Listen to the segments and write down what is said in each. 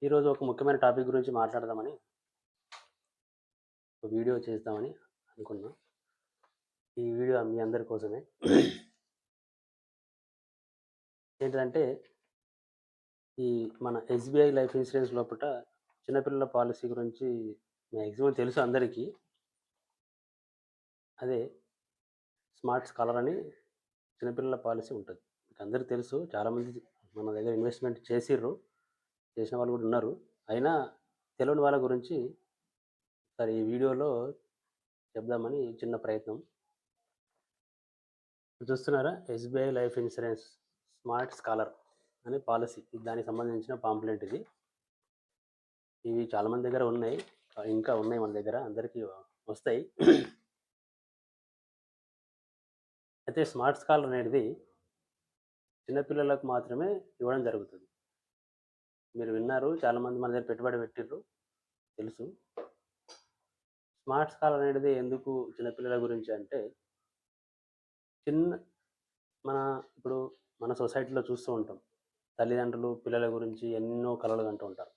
ఈరోజు ఒక ముఖ్యమైన టాపిక్ గురించి మాట్లాడదామని ఒక వీడియో చేద్దామని అనుకున్నా. ఈ వీడియో మీ అందరి కోసమే. ఏంటంటే ఈ మన ఎస్బీఐ లైఫ్ ఇన్సూరెన్స్ లోపట చిన్నపిల్లల పాలసీ గురించి మ్యాక్సిమం తెలుసు అందరికీ. అదే స్మార్ట్ స్కాలర్ అని చిన్నపిల్లల పాలసీ ఉంటుంది. మీకు అందరికీ తెలుసు. చాలామంది మన దగ్గర ఇన్వెస్ట్మెంట్ చేసిన వాళ్ళు కూడా ఉన్నారు. అయినా తెలియని వాళ్ళ గురించి సరే ఈ వీడియోలో చెప్దామని చిన్న ప్రయత్నం. చూస్తున్నారా, SBI life insurance smart scholar అనే పాలసీ. దానికి సంబంధించిన పాంప్లెంట్ ఇది. ఇవి చాలామంది దగ్గర ఉన్నాయి, ఇంకా ఉన్నాయి మన దగ్గర, అందరికీ వస్తాయి. అయితే స్మార్ట్ స్కాలర్ అనేది చిన్నపిల్లలకు మాత్రమే ఇవ్వడం జరుగుతుంది. మీరు విన్నారు, చాలామంది మన దగ్గర పెట్టుబడి పెట్టిర్రు, తెలుసు. స్మార్ట్ స్కాలర్ అనేది ఎందుకు చిన్నపిల్లల గురించి అంటే, చిన్న మన ఇప్పుడు మన సొసైటీలో చూస్తూ ఉంటాం, తల్లిదండ్రులు పిల్లల గురించి ఎన్నో కలలు కంటూ ఉంటారు.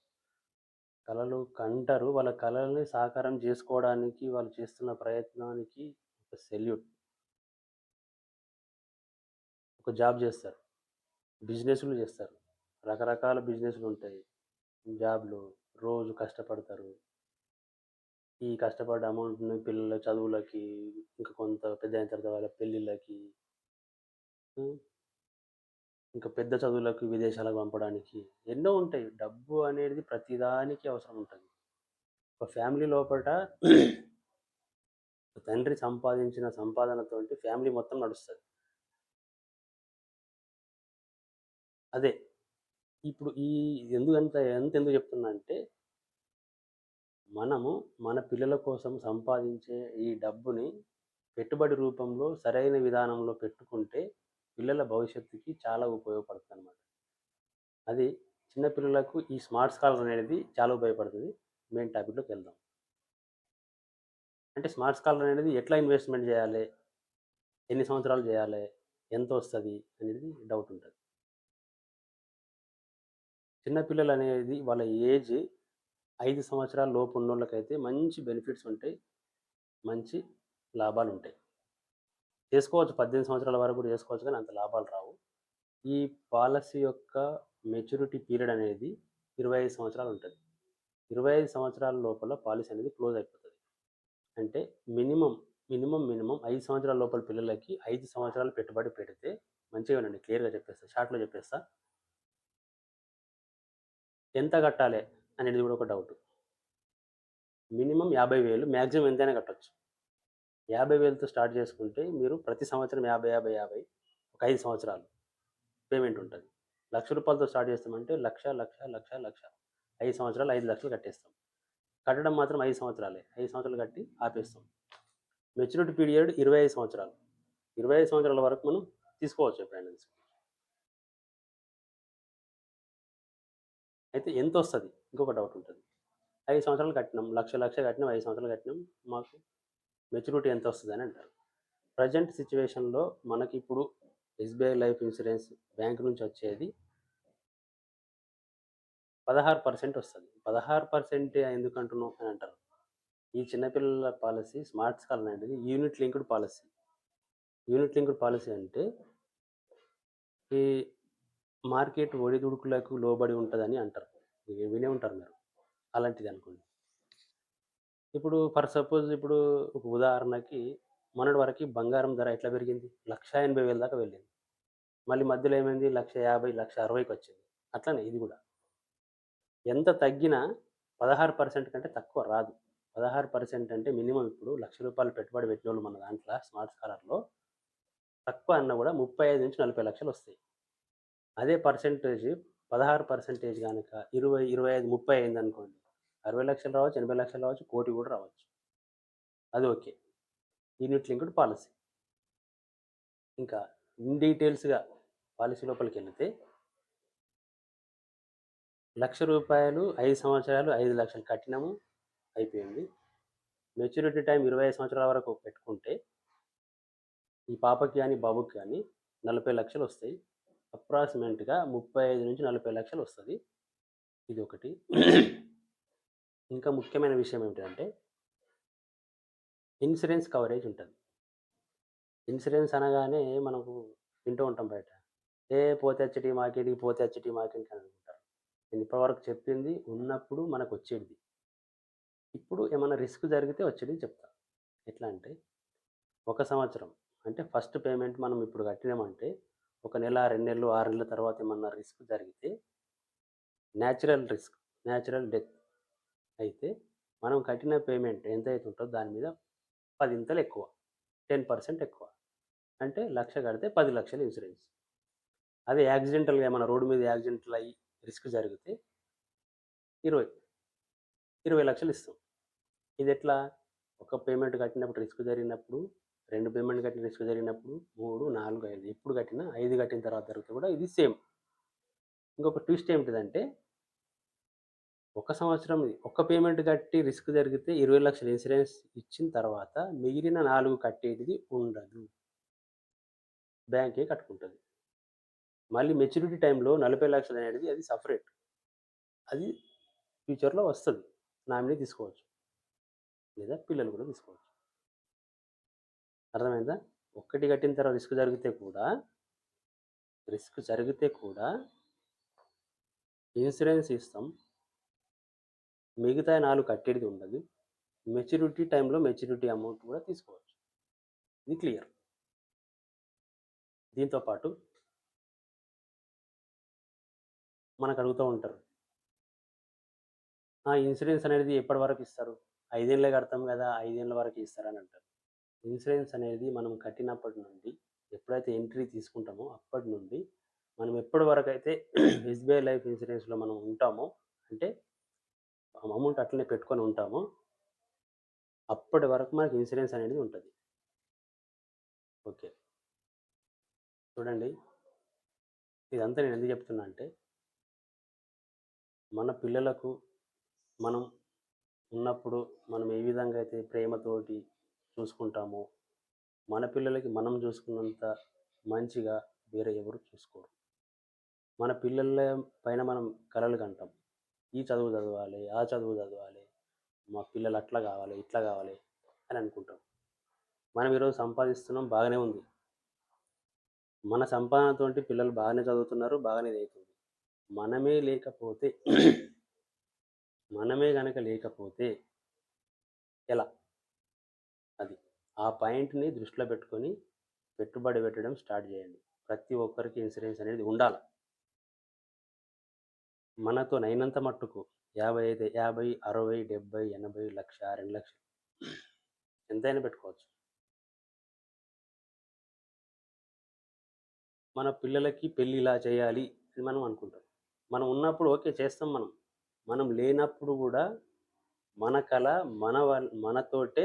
కలలు కంటారు. వాళ్ళ కలల్ని సాకారం చేసుకోవడానికి వాళ్ళు చేస్తున్న ప్రయత్నానికి ఒక సెల్యూట్. ఒక జాబ్ చేస్తారు, బిజినెస్లు చేస్తారు, రకరకాల బిజినెస్లు ఉంటాయి, జాబ్లు, రోజు కష్టపడతారు. ఈ కష్టపడ్డ అమౌంట్ని పిల్లల చదువులకి, ఇంకా కొంత పెద్ద అయిన తర్వాత వాళ్ళ పెళ్ళిళ్ళకి, ఇంకా పెద్ద చదువులకు విదేశాలకు పంపడానికి ఎన్నో ఉంటాయి. డబ్బు అనేది ప్రతిదానికి అవసరం ఉంటుంది. ఒక ఫ్యామిలీ లోపల తండ్రి సంపాదించిన సంపాదనతోటి ఫ్యామిలీ మొత్తం నడుస్తుంది. అదే ఇప్పుడు ఈ ఎందుకు చెప్తున్నా అంటే, మనము మన పిల్లల కోసం సంపాదించే ఈ డబ్బుని పెట్టుబడి రూపంలో సరైన విధానంలో పెట్టుకుంటే పిల్లల భవిష్యత్తుకి చాలా ఉపయోగపడుతుంది అన్నమాట. అది చిన్నపిల్లలకు ఈ స్మార్ట్ స్కాలర్ అనేది చాలా ఉపయోగపడుతుంది. మెయిన్ టాపిక్లోకి వెళ్దాం. అంటే స్మార్ట్ స్కాలర్ అనేది ఎట్లా ఇన్వెస్ట్మెంట్ చేయాలి, ఎన్ని సంవత్సరాలు చేయాలి, ఎంత వస్తుంది అనేది డౌట్ ఉంటుంది. చిన్నపిల్లలు అనేది వాళ్ళ ఏజ్ 5 సంవత్సరాల లోపు ఉన్నోళ్ళకైతే మంచి బెనిఫిట్స్ ఉంటాయి, మంచి లాభాలు ఉంటాయి. చేసుకోవచ్చు, 18 సంవత్సరాల వరకు కూడా చేసుకోవచ్చు, కానీ అంత లాభాలు రావు. ఈ పాలసీ యొక్క మెచ్యూరిటీ పీరియడ్ అనేది 25 సంవత్సరాలు ఉంటుంది. 25 సంవత్సరాల లోపల పాలసీ అనేది క్లోజ్ అయిపోతుంది. అంటే మినిమం 5 సంవత్సరాల లోపల పిల్లలకి 5 సంవత్సరాలు పెట్టుబడి పెడితే, మంచిగా ఉండండి, క్లియర్గా చెప్పేస్తా, షార్ట్లో చెప్పేస్తా. ఎంత కట్టాలి అనేది కూడా ఒక డౌట్. మినిమం 50,000, మ్యాక్సిమం ఎంతైనా కట్టచ్చు. 50,000తో స్టార్ట్ చేసుకుంటే మీరు ప్రతి సంవత్సరం 50 ఒక 5 సంవత్సరాలు పేమెంట్ ఉంటుంది. ₹1,00,000తో స్టార్ట్ చేస్తామంటే లక్ష 5 సంవత్సరాలు 5 లక్షలు కట్టేస్తాం. కట్టడం మాత్రం 5 సంవత్సరాలే. 5 సంవత్సరాలు కట్టి ఆపేస్తాం. మెచ్యూరిటీ పీరియడ్ 25 సంవత్సరాలు. 25 సంవత్సరాల వరకు మనం తీసుకోవచ్చు ఎప్పుడైనా. అయితే ఎంత వస్తుంది, ఇంకొక డౌట్ ఉంటుంది. 5 సంవత్సరాలు కట్టినాం, లక్ష కట్టినాం, 5 సంవత్సరాలు కట్టినాం, మాకు మెచ్యూరిటీ ఎంత వస్తుంది అని అంటారు. ప్రజెంట్ సిచ్యువేషన్లో మనకి ఇప్పుడు ఎస్బీఐ లైఫ్ ఇన్సూరెన్స్ బ్యాంక్ నుంచి వచ్చేది 16% వస్తుంది. 16% ఎందుకు అంటున్నాం అని అంటారు. ఈ చిన్నపిల్లల పాలసీ స్మార్ట్ స్కాలర్ అనేది unit linked policy. Unit linked policy అంటే ఈ మార్కెట్ ఒడిదుడుకులకు లోబడి ఉంటుందని అంటారు. వినే ఉంటారు మీరు. అలాంటిది అనుకోండి. ఇప్పుడు ఫర్ సపోజ్, ఇప్పుడు ఒక ఉదాహరణకి మొన్నటి వరకు బంగారం ధర ఎట్లా పెరిగింది, 1,80,000 దాకా వెళ్ళింది. మళ్ళీ మధ్యలో ఏమైంది, 1,50,000, 1,60,000కి వచ్చింది. అట్లనే ఇది కూడా ఎంత తగ్గినా 16% కంటే తక్కువ రాదు. 16% అంటే మినిమం ఇప్పుడు ₹1,00,000 పెట్టుబడి పెట్టిన వాళ్ళు మన దాంట్లో స్మార్ట్ స్కాలర్లో తక్కువ అన్న కూడా 35-40 లక్షలు వస్తాయి. అదే పర్సెంటేజ్ 16% కనుక 20, 25, 30 అయింది అనుకోండి, 60 లక్షలు రావచ్చు, 80 లక్షలు రావచ్చు, కోటి కూడా రావచ్చు. అది ఓకే, యూనిట్ లింక్డ్ పాలసీ. ఇంకా ఇన్ డీటెయిల్స్గా పాలసీ లోపలికి వెళితే, ₹1,00,000 5 సంవత్సరాలు 5 లక్షలు కట్టినాము, అయిపోయింది. మెచ్యూరిటీ టైం 25 సంవత్సరాల వరకు పెట్టుకుంటే ఈ పాపకి కానీ బాబుకి కానీ 40 లక్షలు వస్తాయి. అప్రాక్సిమేట్గా 35 నుంచి 40 లక్షలు వస్తుంది. ఇది ఒకటి. ఇంకా ముఖ్యమైన విషయం ఏమిటంటే ఇన్సూరెన్స్ కవరేజ్ ఉంటుంది. ఇన్సూరెన్స్ అనగానే మనకు వింటూ ఉంటాం బయట. పోతే వచ్చేటి మాకేంటి, పోతే వచ్చేటి మాకేంటి అని అనుకుంటారు. నేను ఇప్పటివరకు చెప్పింది ఉన్నప్పుడు మనకు వచ్చేది. ఇప్పుడు ఏమైనా రిస్క్ జరిగితే వచ్చేది చెప్తా. ఎట్లా అంటే, ఒక సంవత్సరం అంటే ఫస్ట్ పేమెంట్ మనం ఇప్పుడు కట్టినామంటే, ఒక నెల, 2 నెలలు, 6 నెలల తర్వాత ఏమన్నా రిస్క్ జరిగితే, న్యాచురల్ డెత్ అయితే మనం కట్టిన పేమెంట్ ఎంతైతే ఉంటుందో దాని మీద 10 ఎక్కువ, 10% ఎక్కువ. అంటే 1,00,000 కడితే 10 లక్షలు ఇన్సూరెన్స్. అదే యాక్సిడెంటల్గా ఏమైనా రోడ్డు మీద యాక్సిడెంట్లు అయ్యి రిస్క్ జరిగితే 20 లక్షలు ఇస్తాం. ఇది ఎట్లా? ఒక పేమెంట్ కట్టినప్పుడు రిస్క్ జరిగినప్పుడు, 2 పేమెంట్ కట్టిన రిస్క్ జరిగినప్పుడు, 3, 4, 5 ఎప్పుడు కట్టినా 5 కట్టిన తర్వాత జరిగితే కూడా ఇది సేమ్. ఇంకొక ట్విస్ట్ ఏమిటిదంటే, ఒక సంవత్సరం ఒక్క పేమెంట్ కట్టి రిస్క్ జరిగితే 20 లక్షల ఇన్సూరెన్స్ ఇచ్చిన తర్వాత మిగిలిన 4 కట్టేటిది ఉండదు. బ్యాంకే కట్టుకుంటుంది. మళ్ళీ మెచ్యూరిటీ టైంలో 40 లక్షలు అనేది అది సపరేట్. అది ఫ్యూచర్లో వస్తుంది. నామినీ తీసుకోవచ్చు, లేదా పిల్లలు కూడా తీసుకోవచ్చు. అర్థమైందా? ఒక్కటి కట్టిన తర్వాత రిస్క్ జరిగితే కూడా ఇన్సూరెన్స్ ఇస్తాం. మిగతా 4 కట్టేది ఉండదు. మెచ్యూరిటీ టైంలో మెచ్యూరిటీ అమౌంట్ కూడా తీసుకోవచ్చు. ఇది క్లియర్. దీంతో పాటు మనకు అడుగుతూ ఉంటారు, ఇన్సూరెన్స్ అనేది ఎప్పటి వరకు ఇస్తారు? 5 ఏళ్ళే కడతాం కదా, 5 ఏళ్ళ వరకు ఇస్తారని అంటారు. ఇన్సూరెన్స్ అనేది మనం కట్టినప్పటి నుండి, ఎప్పుడైతే ఎంట్రీ తీసుకుంటామో అప్పటి నుండి మనం ఎప్పటి వరకు అయితే ఎస్బీఐ లైఫ్ ఇన్సూరెన్స్లో మనం ఉంటామో, అంటే అమౌంట్ అట్లనే పెట్టుకొని ఉంటామో, అప్పటి వరకు మనకి ఇన్సూరెన్స్ అనేది ఉంటుంది. ఓకే, చూడండి, ఇదంతా నేను ఎందుకు చెప్తున్నా అంటే, మన పిల్లలకు మనం ఉన్నప్పుడు మనం ఏ విధంగా అయితే ప్రేమతోటి చూసుకుంటామో, మన పిల్లలకి మనం చూసుకున్నంత మంచిగా వేరే ఎవరు చూసుకోరు. మన పిల్లల పైన మనం కలలు కంటాం, ఈ చదువు చదవాలి, ఆ చదువు చదవాలి, మా పిల్లలు అట్లా కావాలి, ఇట్లా కావాలి అని అనుకుంటాం. మనం ఈరోజు సంపాదిస్తున్నాం, బాగానే ఉంది. మన సంపాదనతోటి పిల్లలు బాగానే చదువుతున్నారు, బాగానే అవుతుంది. మనమే కనుక లేకపోతే ఎలా? అది ఆ పాయింట్ని దృష్టిలో పెట్టుకొని పెట్టుబడి పెట్టడం స్టార్ట్ చేయండి. ప్రతి ఒక్కరికి ఇన్సూరెన్స్ అనేది ఉండాలి. మనతో నైనంత మట్టుకు 50 అయితే 50, 60, 70, 80, 1,00,000, 2 లక్షలు ఎంతైనా పెట్టుకోవచ్చు. మన పిల్లలకి పెళ్ళి ఇలా చేయాలి అని మనం అనుకుంటాం. మనం ఉన్నప్పుడు ఓకే చేస్తాం. మనం లేనప్పుడు కూడా మన కళ మనతోటే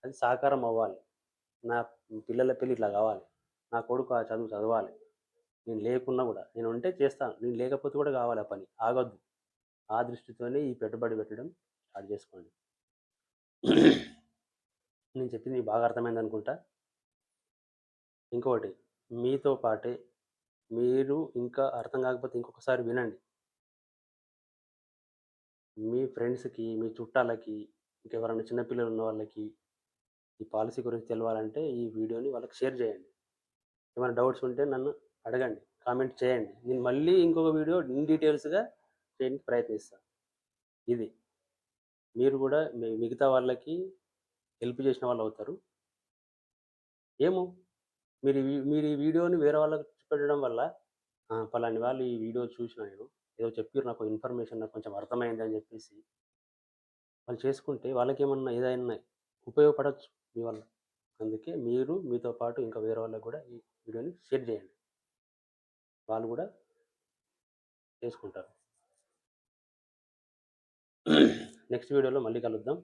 అది సాకారం అవ్వాలి. నా పిల్లల పెళ్ళి ఇట్లా కావాలి, నా కొడుకు ఆ చదువు చదవాలి, నేను లేకున్నా కూడా, నేను ఉంటే చేస్తాను, నేను లేకపోతే కూడా కావాలి, ఆ పని ఆగొద్దు. ఆ దృష్టితోనే ఈ పెట్టుబడి పెట్టడం స్టార్ట్ చేసుకోండి. నేను చెప్పింది మీకు బాగా అర్థమైంది అనుకుంటా. ఇంకొకటి, మీతో పాటే మీరు ఇంకా అర్థం కాకపోతే ఇంకొకసారి వినండి. మీ ఫ్రెండ్స్కి, మీ చుట్టాలకి, ఇంకెవరైనా చిన్నపిల్లలు ఉన్న వాళ్ళకి ఈ పాలసీ గురించి తెలవాలంటే ఈ వీడియోని వాళ్ళకి షేర్ చేయండి. ఏమైనా డౌట్స్ ఉంటే నన్ను అడగండి, కామెంట్ చేయండి. నేను మళ్ళీ ఇంకొక వీడియో ఇన్ డీటెయిల్స్గా చేయడానికి ప్రయత్నిస్తాను. ఇది మీరు కూడా మిగతా వాళ్ళకి హెల్ప్ చేసిన వాళ్ళు అవుతారు. ఏమో, మీరు ఈ వీడియోని వేరే వాళ్ళకి చూపెట్టడం వల్ల, పలాని వాళ్ళు ఈ వీడియో చూసిన, నేను ఏదో చెప్పారు, నాకు ఇన్ఫర్మేషన్ నాకు కొంచెం అర్థమైంది అని చెప్పేసి వాళ్ళు చేసుకుంటే వాళ్ళకేమన్నా ఏదైనా ఉపయోగపడవచ్చు మీ వల్ల. అందుకే మీరు మీతో పాటు ఇంకా వేరే వాళ్ళకి కూడా ఈ వీడియోని షేర్ చేయండి, వాళ్ళు కూడా చేసుకుంటారు. నెక్స్ట్ వీడియోలో మళ్ళీ కలుద్దాం.